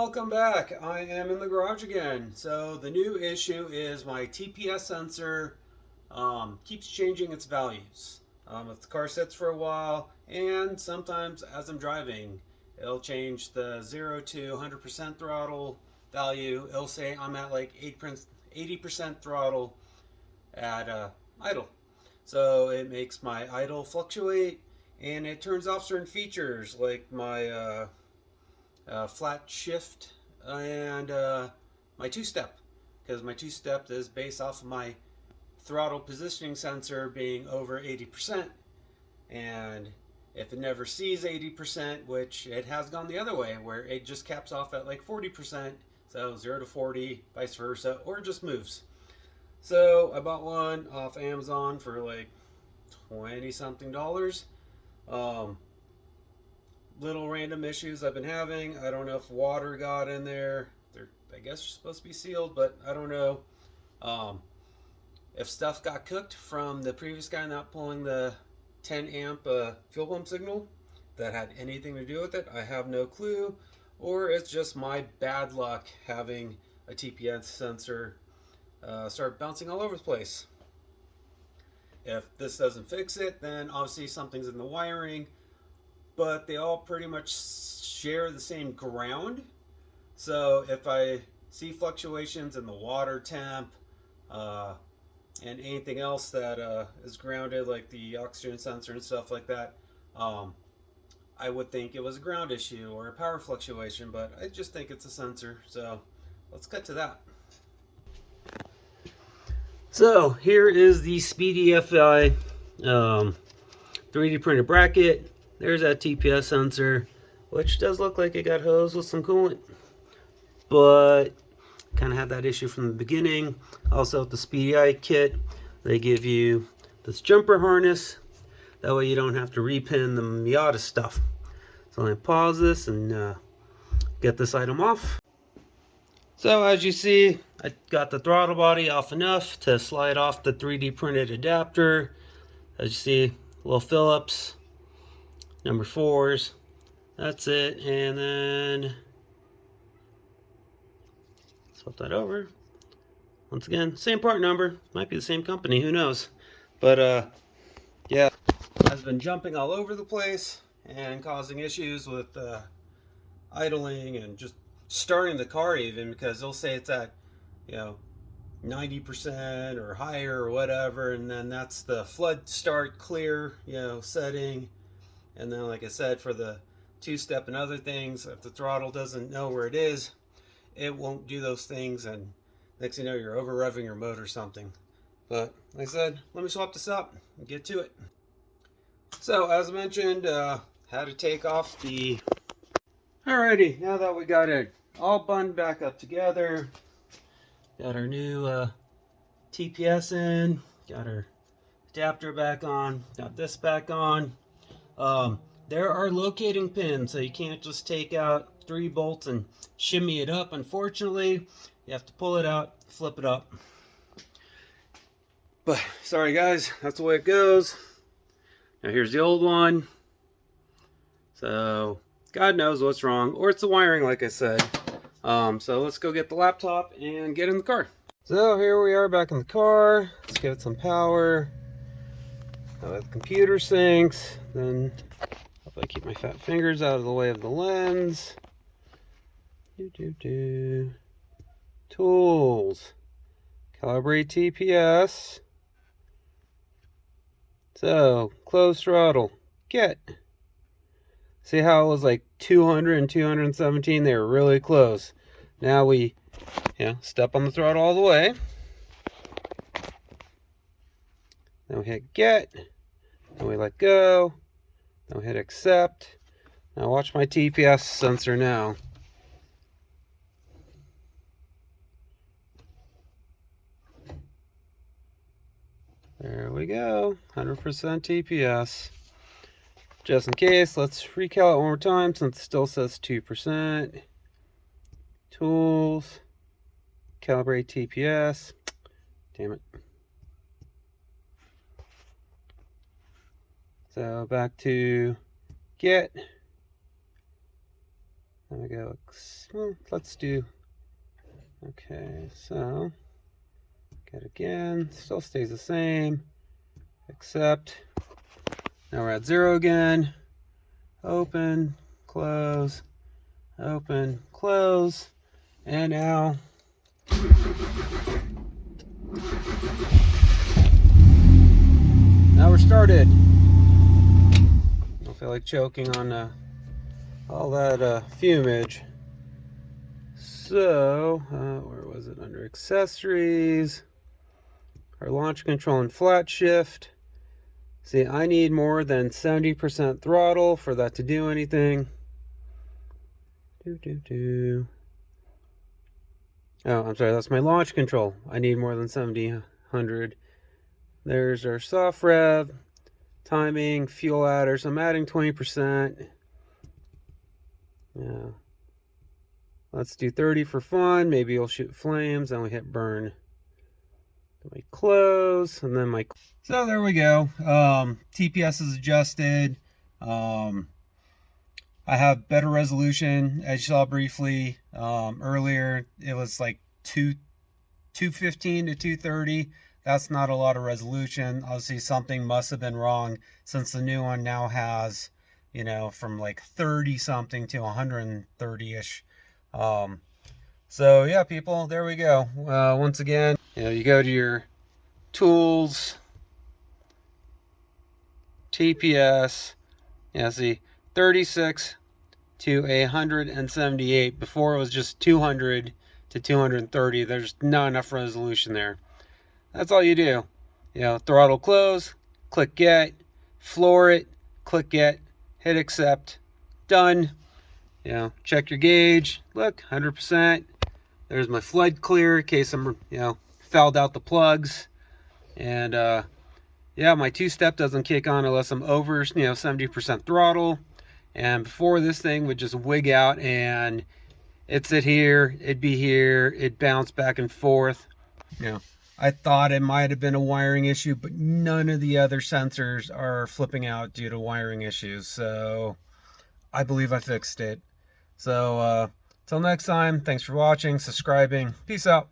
Welcome back. I am in the garage again. So the new issue is my TPS sensor keeps changing its values. If the car sits for a while, and sometimes as I'm driving, it'll change the 0 to 100% throttle value. It'll say I'm at like 80% throttle at idle. So it makes my idle fluctuate, and it turns off certain features like my flat shift and my two-step, because my two-step is based off of my throttle positioning sensor being over 80%, and if it never sees 80%, which it has gone the other way where it just caps off at like 40%, so 0 to 40 vice versa, or it just moves. So I bought one off Amazon for like 20 something dollars. Little random issues I've been having. I don't know if water got in there. I guess you're supposed to be sealed, but I don't know. If stuff got cooked from the previous guy not pulling the 10 amp fuel pump signal that had anything to do with it, I have no clue. Or it's just my bad luck having a TPS sensor start bouncing all over the place. If this doesn't fix it, then obviously something's in the wiring, but they all pretty much share the same ground. So if I see fluctuations in the water temp and anything else that is grounded, like the oxygen sensor and stuff like that, I would think it was a ground issue or a power fluctuation, but I just think it's a sensor. So let's cut to that. So here is the Speedy FI 3D printed bracket. There's that TPS sensor, which does look like it got hosed with some coolant, but kind of had that issue from the beginning. Also with the Speedy Eye kit, they give you this jumper harness. That way you don't have to repin the Miata stuff. So let me pause this and get this item off. So as you see, I got the throttle body off enough to slide off the 3D printed adapter. As you see, little Phillips number 4s. That's it. And then swap that over. Once again, same part number. Might be the same company, who knows. But yeah, has been jumping all over the place and causing issues with idling and just starting the car, even because they'll say it's at 90% or higher or whatever, and then that's the flood start clear setting. And then, like I said, for the two-step and other things, if the throttle doesn't know where it is, it won't do those things, and next thing you know, you're over revving your motor or something. But like I said, let me swap this up and get to it. So as I mentioned, had to take off the... Alrighty, now that we got it all bundled back up together, got our new TPS in, got our adapter back on, got this back on. There are locating pins, so you can't just take out 3 bolts and shimmy it up. Unfortunately, you have to pull it out, flip it up. But sorry guys, that's the way it goes. Now here's the old one. So God knows what's wrong, or it's the wiring, like I said. So let's go get the laptop and get in the car. So here we are back in the car. Let's give it some power. The computer syncs. Then hope I keep my fat fingers out of the way of the lens. Tools. Calibrate TPS. So close throttle. Get. See how it was like 200 and 217? They were really close. Now we step on the throttle all the way. Then we hit get. Then we let go. Then we hit accept. Now watch my TPS sensor now. There we go. 100% TPS. Just in case, let's recal it one more time since it still says 2%. Tools. Calibrate TPS. Damn it. So back to get. There we go. Well, let's do, okay, so get again, still stays the same, except now we're at 0 again. Open, close, open, close, and now we're started. I feel like choking on all that fumage. So, where was it? Under accessories, our launch control and flat shift. See, I need more than 70% throttle for that to do anything. Oh, I'm sorry, that's my launch control. I need more than 70-100. There's our soft rev, timing, fuel adders. I'm adding 20%. Yeah. Let's do 30 for fun. Maybe you'll shoot flames. Then we hit burn. Then we close, and then my... So there we go. TPS is adjusted. I have better resolution, as you saw briefly earlier. It was like 215 to 230. That's not a lot of resolution. Obviously, something must have been wrong since the new one now has, you know, from like 30 something to 130-ish. So yeah, people, there we go. Once again, you know, you go to your tools, TPS, yeah, see, 36 to 178. Before it was just 200 to 230. There's not enough resolution there. That's all you do. You know, throttle close, click get, floor it, click get, hit accept, done. You know, check your gauge. Look, 100%. There's my flood clear in case I'm, you know, fouled out the plugs. And yeah, my two-step doesn't kick on unless I'm over, you know, 70% throttle. And before, this thing would just wig out and it'd sit here, it'd be here, it'd bounce back and forth. You know, I thought it might have been a wiring issue, but none of the other sensors are flipping out due to wiring issues. So I believe I fixed it. So till next time, thanks for watching, subscribing. Peace out.